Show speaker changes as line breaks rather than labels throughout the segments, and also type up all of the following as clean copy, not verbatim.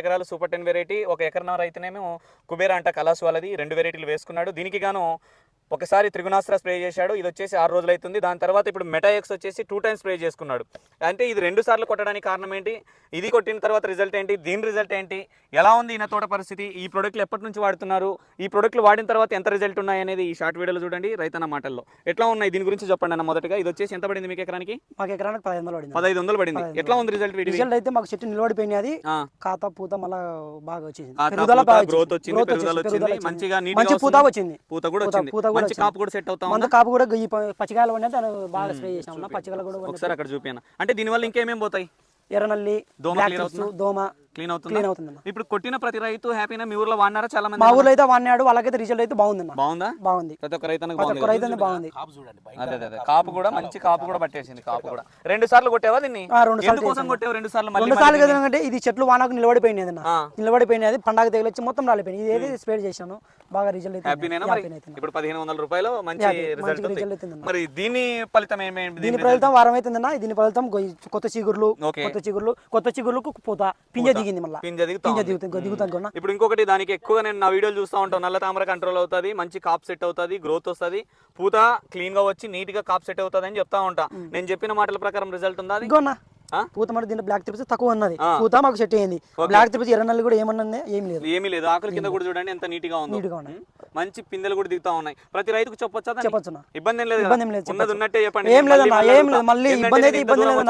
ఎకరాలు super 10 variety, 1 ఎకరన్నర రైతునేమో Kubera అంట కలాస్ వాళ్ళది 2 వెరైటీలు వేసుకున్నాడు. దీనికి గాను ఒకసారి త్రిగుణాస్త్ర స్ప్రే చేశాడు, ఇది వచ్చేసి 6 రోజులు అవుతుంది. దాని తర్వాత ఇప్పుడు మెటాఎక్స్ వచ్చేసి 2 టైమ్స్ స్ప్రే చేసుకున్నాడు. అంటే ఇది 2 సార్లు కొట్టడానికి కారణం ఏంటి, ఇది కొట్టిన తర్వాత రిజల్ట్ ఏంటి, దీని రిజల్ట్ ఏంటి, ఎలా ఉంది ఈయన తోట పరిస్థితి, ఈ ప్రోడక్ట్లు ఎప్పటి నుంచి వాడుతున్నారు, ఈ ప్రోడక్ట్లు వాడిన తర్వాత ఎంత రిజల్ట్ ఉన్నాయి అనేది ఈ షార్ట్ వీడియోలో చూడండి. రైతన్న మాటల్లో ఎట్లా ఉన్నాయి దీని గురించి చెప్పండి అన్న. మొదటగా ఇది వచ్చేసి ఎంత పడింది మీకు ఎకరానికి?
మాకు ఎకరానికి 1500 పడింది.
1500 పడింది. ఎట్లా ఉంది రిజల్ట్?
రిజల్ట్ అయితే మాకు చెట్టు నిలబడిపోయింది, అది ఖాతా పూత మళ్ళా బాగా వచ్చింది,
గ్రోత్ వచ్చింది, పెరుగుదల వచ్చింది, మంచిగా
మంచి పూత వచ్చింది,
పూత కూడా వచ్చింది, మంచి కాపు కూడా సెట్ అవుతా
ఉంది. కాపు కూడా ఈ పచ్చికాయలు పడినా దాన్ని బాగా స్ప్రే చేసాం. పచ్చికాయలు కూడా
ఒకసారి అక్కడ చూపినా. అంటే దీనివల్ల ఇంకేమేమి పోతాయి?
ఎర్రనల్లి, దోమ
క్లీన్ అవుతుంది. ఇప్పుడు కొట్టిన ప్రతి రైతు హ్యాపీనా? మీ ఊర్లో వాడినారా? చాలా మంది
మా ఊర్లో అయితే వాడినాడు, వాళ్ళకైతే రిజల్ట్ అయితే బాగుంది.
బాగుందా?
బాగుంది,
ప్రతి ఒక్క రైతు
బాగుంది.
అదే కాపు కూడా మంచి కాపు కూడా పట్టేసింది. కాపు కూడా 2 సార్లు కొట్టావా దీన్ని?
2 సార్లు
కోసం కొట్టావు? 2 సార్లు
2 సార్లు కదంటే ఇది చెట్లు వానకు నిలబడిపోయినది, పండగ తెగులు వచ్చి మొత్తం రాలిపోయింది. ఇది ఏది స్ప్రే చేశాను, బాగా రిజల్ట్ అయితే
హ్యాపీనేనా? మరి ఇప్పుడు 1500 రూపాయలు మంచి రిజల్ట్ ఉంది. మరి దీని ఫలితం ఏమేమి?
దీని ఫలితం వారం అవుతుందన్న. దీని ఫలితం కొత్త చిగుర్లకు పూత, పింజ దిగింది, మళ్ళీ దిగుతాను.
ఇప్పుడు ఇంకొకటి, దానికి ఎక్కువగా నేను నా వీడియోలు చూస్తూ ఉంటాను, నల్ల తామర కంట్రోల్ అవుతుంది, మంచి కాప్ సెట్ అవుతుంది, గ్రోత్ వస్తుంది, పూత క్లీన్ గా వచ్చి నీట్ గా కాప్ సెట్ అవుతుంది అని చెప్తా ఉంటా. నేను చెప్పిన మాటల ప్రకారం రిజల్ట్ ఉందా?
పూత మరి దీంట్లో బ్లాక్ ట్రిప్స్ తక్కువ ఉన్నది, పూత మాకు సెట్ అయ్యింది. బ్లాక్ ట్రిప్స్ ఎర్రనల్లి కూడా ఏమీ లేదు.
ఆకుల కింద కూడా చూడండి ఎంత నీట్ గా ఉంది, మంచి పిందెలు కూడా దిగుతా ఉన్నాయి. ప్రతి రైతుకు చెప్పొచ్చు, ఇబ్బంది లేదు, ఉన్నట్టే చెప్పండి.
ఏం లేదన్నా, ఏం లేదు, మళ్ళీ ఇబ్బంది అయితే ఇబ్బంది లేదు.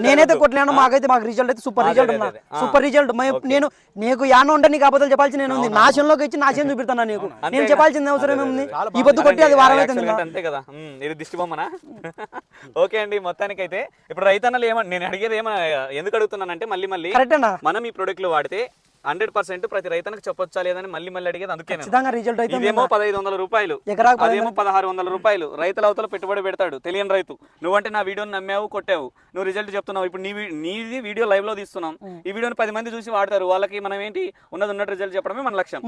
నేనైతే కొట్టలేను, మాకు రిజల్ట్ అయితే సూపర్ రిజల్ట్ ఉన్నా, సూపర్ రిజల్ట్. నేను నీకు యానో ఉంటే నీకు అబద్ధాలు చెప్పాల్సి నేను ఉంది, నాశనంలోకి వచ్చి నాశనం చూపిస్తాను నీకు, నేను చెప్పాల్సింది అవసరం ఏముంది. ఈ పొద్దు కొట్టి అది వారం అవుతుంది
అంతే కదా. ఇది దిష్టి బొమ్మనా? ఓకే అండి, మొత్తానికైతే ఇప్పుడు రైతన్నలు నేను అడిగేది ఎందుకు అడుగుతున్నానంటే మళ్ళీ మనం ఈ ప్రొడక్ట్లు వాడితే 100% ప్రతి రైతనికి చెప్పొచ్చా లేదని మళ్ళీ అడిగేది. అందుకే
రిజల్ట్ అయితే
ఇదేమో 1500 రూపాయలు, అదేమో 1600 రూపాయలు. రైతుల అవతల పెట్టుబడి పెడతాడు తెలియని రైతు. నువ్వంటే నా వీడియోని నమ్మావు, కొట్టావు, నువ్వు రిజల్ట్ చెప్తున్నావు. ఇప్పుడు నీది వీడియో లైవ్ లో తీస్తున్నాం, ఈ వీడియోని 10 మంది చూసి వాడతారు. వాళ్ళకి మనం ఏంటి ఉన్నట్టు రిజల్ట్ చెప్పడమే మన లక్ష్యం.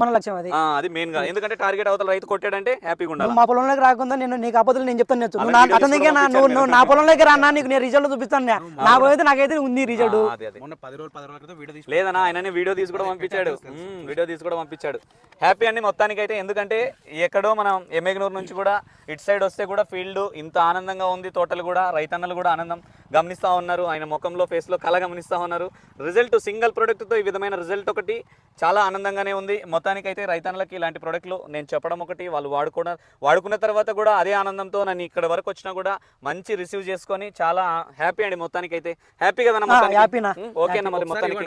అది మెయిన్ గా. ఎందుకంటే టార్గెట్ అవతల రైతు కొట్టాడంటే హ్యాపీగా ఉండాలి.
మా పొలంలోకి రాకుండా నేను అబద్ధాలు నేను చెప్తాను, నువ్వు నా పొలంలోకి రానా, నీకు నేను రిజల్ట్ చూపిస్తాను. నాకైతే ఉంది రిజల్ట్.
లేదన్నా, ఆయననే వీడియో తీసుకోవడం పంపించాడు, హ్యాపీ అండి మొత్తానికి అయితే. ఎందుకంటే ఎక్కడో మనం ఎమ్మెగనూరు నుంచి కూడా ఇటు సైడ్ వస్తే కూడా ఫీల్డ్ ఇంత ఆనందంగా ఉంది, తోటలు కూడా, రైతన్నలు కూడా ఆనందం గమనిస్తూ ఉన్నారు. ఆయన ముఖంలో ఫేస్లో కళ గమనిస్తూ ఉన్నారు. రిజల్ట్ సింగిల్ ప్రోడక్ట్తో ఈ విధమైన రిజల్ట్ ఒకటి చాలా ఆనందంగానే ఉంది. మొత్తానికి అయితే రైతన్నలకి ఇలాంటి ప్రోడక్ట్లు నేను చెప్పడం ఒకటి, వాళ్ళు వాడుకున్న తర్వాత కూడా అదే ఆనందంతో నన్ను ఇక్కడ వరకు వచ్చినా కూడా మంచి రిసీవ్ చేసుకొని చాలా హ్యాపీ అండి మొత్తానికి అయితే. హ్యాపీ కదా? ఓకేనా? మరి మొత్తానికి